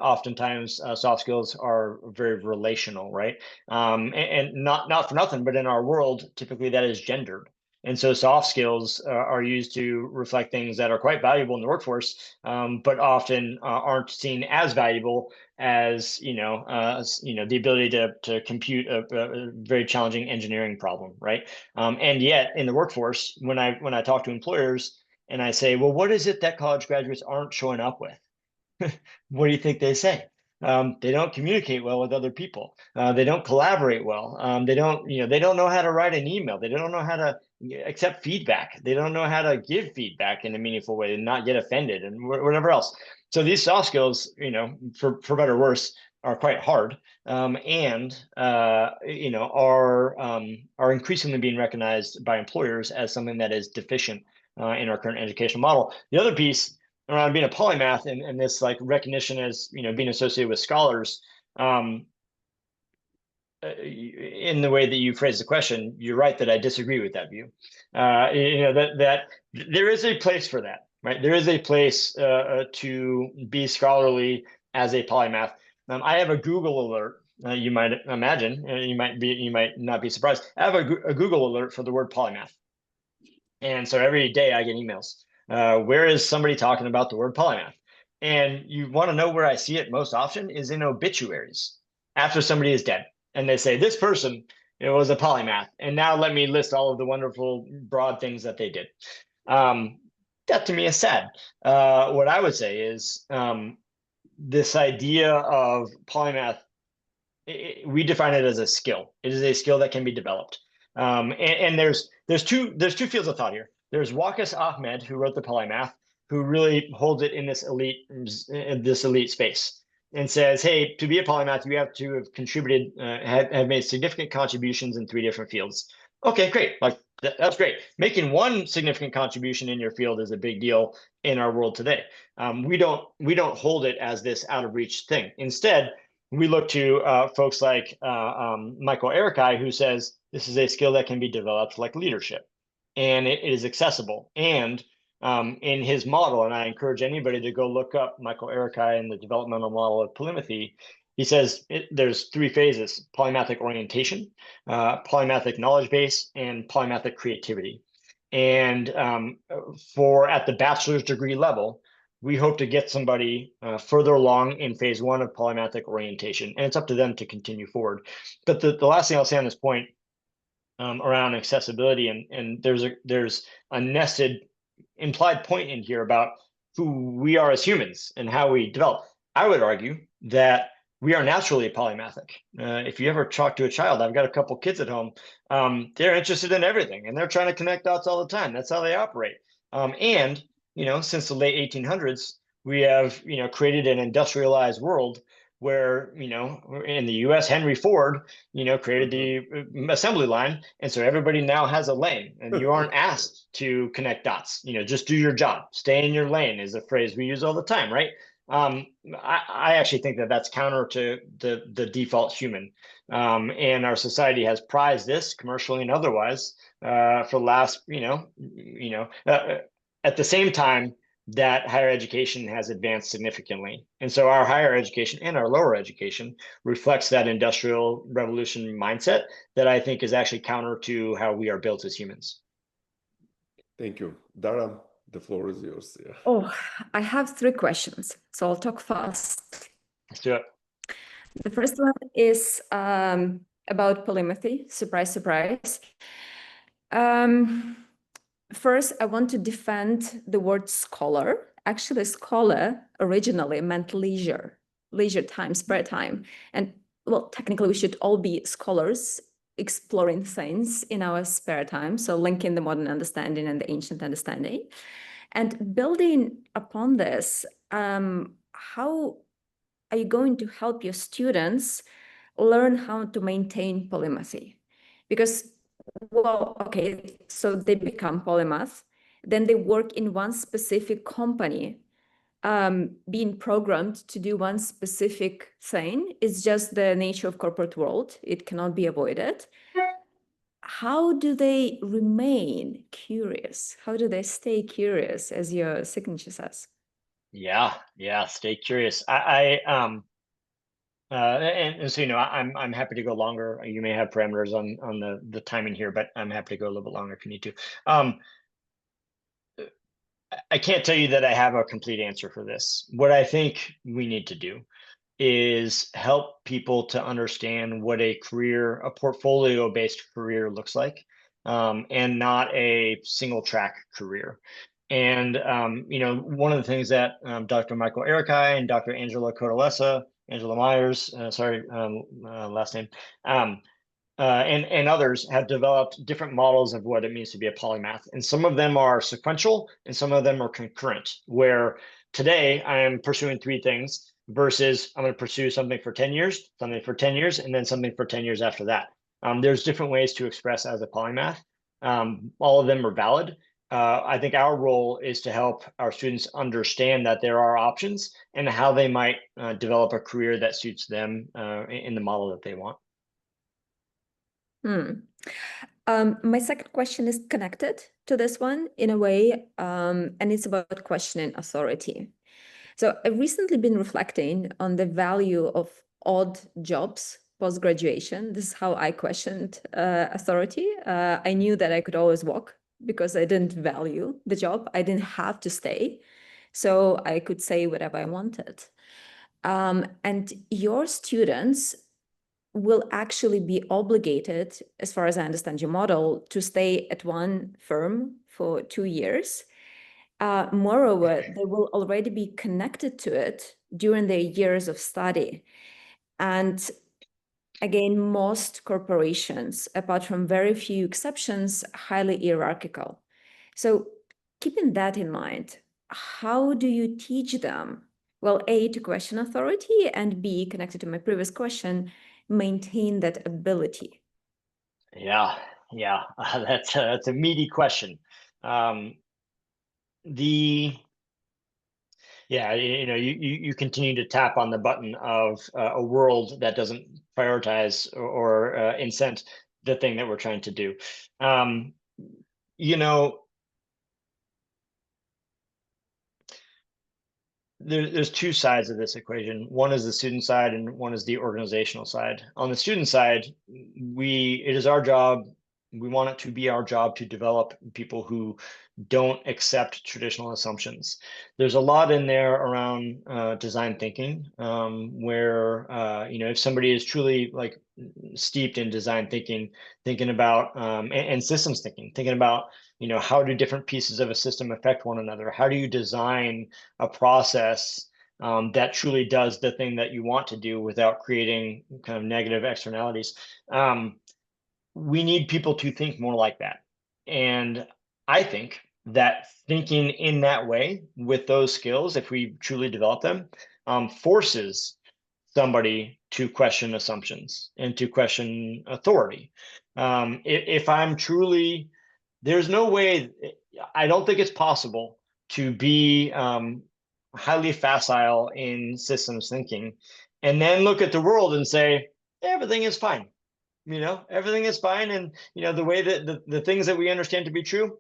oftentimes soft skills are very relational, right? And not for nothing, but in our world, typically that is gendered. And so soft skills are used to reflect things that are quite valuable in the workforce, but often aren't seen as valuable as the ability to compute a very challenging engineering problem, right? And yet in the workforce, when I talk to employers and I say, well, what is it that college graduates aren't showing up with? What do you think they say? They don't communicate well with other people. They don't collaborate well. They don't know how to write an email. They don't know how to accept feedback. They don't know how to give feedback in a meaningful way and not get offended and whatever else. So these soft skills, for better or worse, are quite hard, and are increasingly being recognized by employers as something that is deficient in our current educational model. The other piece around being a polymath and this like recognition as being associated with scholars, in the way that you phrase the question, you're right that I disagree with that view. That there is a place for that, right? There is a place to be scholarly as a polymath. I have a Google alert. You might imagine, you might not be surprised. I have a Google alert for the word polymath, and so every day I get emails. Where is somebody talking about the word polymath? And you want to know where I see it most often is in obituaries after somebody is dead. And they say, this person was a polymath. And now let me list all of the wonderful broad things that they did. That to me is sad. What I would say is this idea of polymath, we define it as a skill. It is a skill that can be developed. And there's two fields of thought here. There's Waqas Ahmed, who wrote the Polymath, who really holds it in this elite space. and says, hey, to be a polymath, you have to have contributed, have made significant contributions in 3 different fields. Okay, great. Like that's great. Making one significant contribution in your field is a big deal in our world today. We don't hold it as this out of reach thing. Instead, we look to folks like Michael Erikai, who says this is a skill that can be developed like leadership, and it is accessible. And in his model, and I encourage anybody to go look up Michael Erikai and the developmental model of polymathy. He says there's 3 phases: polymathic orientation, polymathic knowledge base, and polymathic creativity. And for at the bachelor's degree level, we hope to get somebody further along in phase 1 of polymathic orientation, and it's up to them to continue forward. But the last thing I'll say on this point around accessibility, and there's a nested implied point in here about who we are as humans and how we develop. I would argue that we are naturally polymathic. If you ever talk to a child, I've got a couple kids at home, they're interested in everything and they're trying to connect dots all the time. That's how they operate. And, since the late 1800s, we have, created an industrialized world where, in the US, Henry Ford, created the assembly line. And so everybody now has a lane, and you aren't asked to connect dots. Just do your job. Stay in your lane is a phrase we use all the time, right? I actually think that that's counter to the default human. And our society has prized this commercially and otherwise for the last, at the same time that higher education has advanced significantly. And so our higher education and our lower education reflects that industrial revolution mindset that I think is actually counter to how we are built as humans. Thank you. Dara, the floor is yours. Yeah. Oh, I have 3 questions, so I'll talk fast. Let's do it. The first one is about polymathy. Surprise, surprise. First, I want to defend the word scholar. Actually, scholar originally meant leisure time, spare time. And well, technically, we should all be scholars, exploring things in our spare time. So linking the modern understanding and the ancient understanding. And building upon this, how are you going to help your students learn how to maintain polymathy? Because, well, okay, so they become polymath, then they work in one specific company, being programmed to do one specific thing. It's just the nature of corporate world. It cannot be avoided. How do they remain curious? How do they stay curious, as your signature says? Yeah, stay curious. And so I'm happy to go longer. You may have parameters on the timing here, but I'm happy to go a little bit longer if you need to. I can't tell you that I have a complete answer for this. What I think we need to do is help people to understand what a portfolio-based career looks like, and not a single track career. And one of the things that Dr. Michael Erikai and Dr. Angela Myers, last name, and others have developed different models of what it means to be a polymath. And some of them are sequential and some of them are concurrent, where today I am pursuing 3 things versus I'm going to pursue something for 10 years, something for 10 years, and then something for 10 years after that. There's different ways to express as a polymath. All of them are valid. I think our role is to help our students understand that there are options and how they might develop a career that suits them in the model that they want. My second question is connected to this one in a way, and it's about questioning authority. So I've recently been reflecting on the value of odd jobs post-graduation. This is how I questioned authority. I knew that I could always walk because I didn't value the job. I didn't have to stay, so I could say whatever I wanted. And your students will actually be obligated, as far as I understand your model, to stay at one firm for 2 years. Moreover, they will already be connected to it during their years of study. And again, most corporations, apart from very few exceptions, highly hierarchical. So keeping that in mind, how do you teach them Well, A, to question authority, and B, connected to my previous question, maintain that ability? Yeah, that's a meaty question. You continue to tap on the button of a world that doesn't prioritize or incent the thing that we're trying to do. You know, there's two sides of this equation. One is the student side, and one is the organizational side. On the student side, it is our job. We want it to be our job to develop people who don't accept traditional assumptions. There's a lot in there around design thinking, where if somebody is truly like steeped in design thinking, thinking about and systems thinking about how do different pieces of a system affect one another? How do you design a process that truly does the thing that you want to do without creating kind of negative externalities? We need people to think more like that. And I think that thinking in that way with those skills, if we truly develop them, forces somebody to question assumptions and to question authority. If I'm truly, there's no way, I don't think it's possible to be highly facile in systems thinking and then look at the world and say, everything is fine. Everything is fine. And, the way that the things that we understand to be true,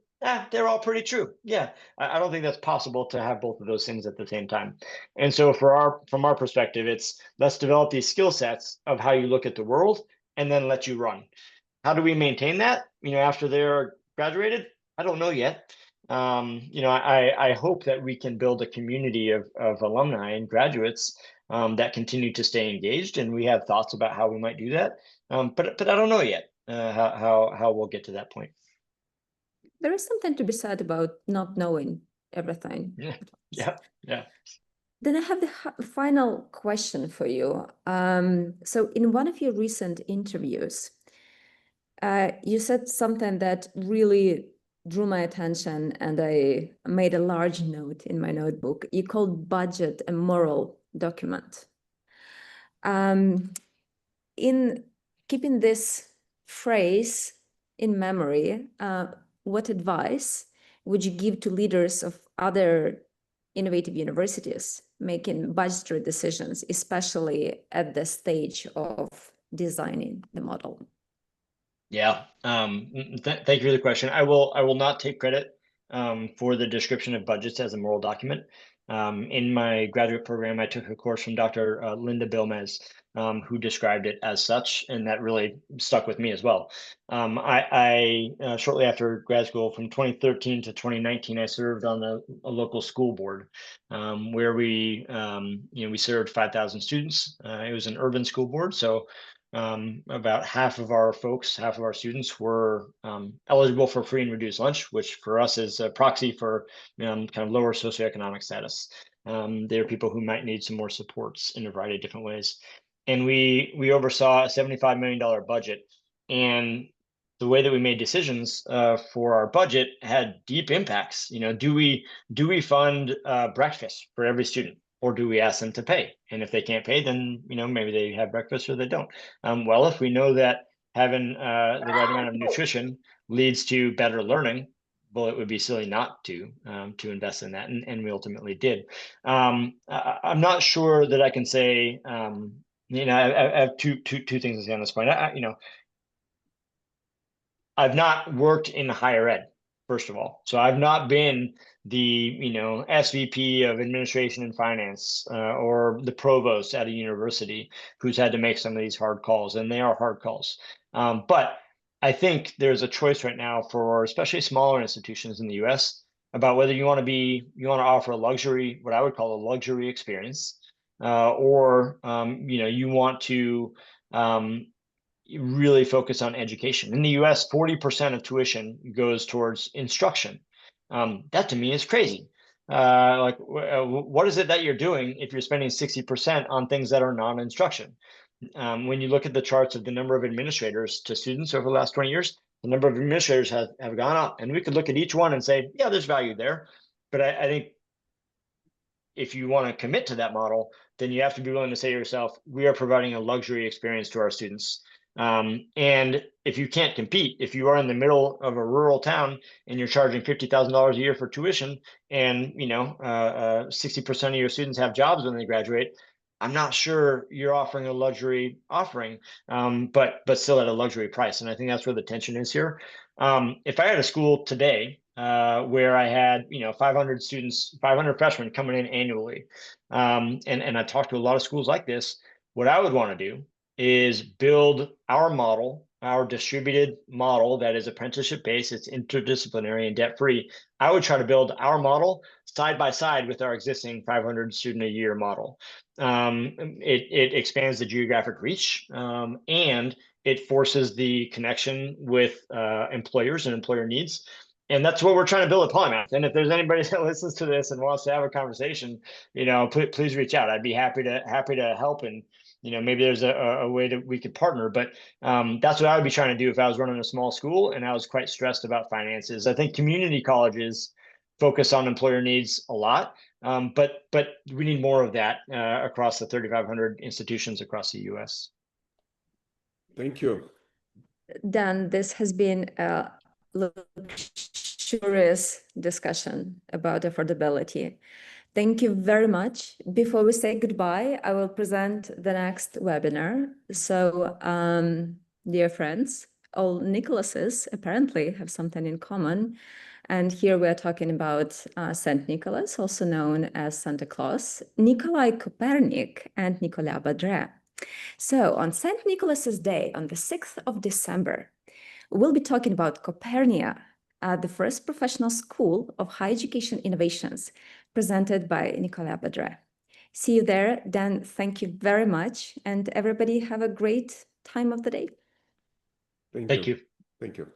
they're all pretty true. Yeah. I don't think that's possible to have both of those things at the same time. And so from our perspective, it's let's develop these skill sets of how you look at the world and then let you run. How do we maintain that, after they're graduated? I don't know yet. I hope that we can build a community of alumni and graduates that continue to stay engaged, and we have thoughts about how we might do that. But I don't know yet how we'll get to that point. There is something to be said about not knowing everything. Yeah. Then I have the final question for you. So in one of your recent interviews, you said something that really drew my attention, and I made a large note in my notebook. You called budget a moral document. In keeping this phrase in memory, what advice would you give to leaders of other innovative universities making budgetary decisions, especially at the stage of designing the model? Yeah. Thank you for the question. I will not take credit for the description of budgets as a moral document. In my graduate program, I took a course from Dr. Linda Bilmez, who described it as such, and that really stuck with me as well. I shortly after grad school, from 2013 to 2019, I served on a local school board where we served 5,000 students. It was an urban school board, so about half of our students were eligible for free and reduced lunch, which for us is a proxy for kind of lower socioeconomic status. There are people who might need some more supports in a variety of different ways. And we oversaw a $75 million budget. And the way that we made decisions for our budget had deep impacts. Do we fund breakfast for every student? Or do we ask them to pay? And if they can't pay, then maybe they have breakfast or they don't. Well, if we know that having the right amount of nutrition leads to better learning, well, it would be silly not to invest in that, and we ultimately did. I'm not sure that I can say. I have two things to say on this point. I've not worked in higher ed, first of all, so I've not been the SVP of administration and finance or the provost at a university who's had to make some of these hard calls, and they are hard calls. But I think there's a choice right now for especially smaller institutions in the U.S. about whether you want to offer a luxury, what I would call a luxury experience, or you want to really focus on education. In the US, 40% of tuition goes towards instruction. That to me is crazy. What is it that you're doing if you're spending 60% on things that are non-instruction? When you look at the charts of the number of administrators to students over the last 20 years, the number of administrators have gone up. And we could look at each one and say, yeah, there's value there. But I think if you want to commit to that model, then you have to be willing to say to yourself, we are providing a luxury experience to our students. And if you can't compete, if you are in the middle of a rural town and you're charging $50,000 a year for tuition, and 60% of your students have jobs when they graduate, I'm not sure you're offering a luxury offering, but still at a luxury price. And I think that's where the tension is here. If I had a school today where I had 500 students, 500 freshmen coming in annually, and I talked to a lot of schools like this, what I would want to do is build our model, our distributed model that is apprenticeship based, it's interdisciplinary and debt free. I would try to build our model side by side with our existing 500 student a year model. It expands the geographic reach, and it forces the connection with employers and employer needs. And that's what we're trying to build at Polymath. And if there's anybody that listens to this and wants to have a conversation, please reach out. I'd be happy to help. And maybe there's a way that we could partner. But that's what I would be trying to do if I was running a small school and I was quite stressed about finances. I think community colleges focus on employer needs a lot, but we need more of that across the 3,500 institutions across the U.S. Thank you. Dan, this has been a luxurious discussion about affordability. Thank you very much. Before we say goodbye, I will present the next webinar. So, dear friends, all Nicholases apparently have something in common. And here we are talking about Saint Nicholas, also known as Santa Claus, Nikolai Copernic, and Nicolas Badret. So on Saint Nicholas's Day, on the 6th of December, we'll be talking about Copernia, the first professional school of higher education innovations, presented by Nicolas Badret. See you there. Dan, thank you very much. And everybody have a great time of the day. Thank you. Thank you. Thank you.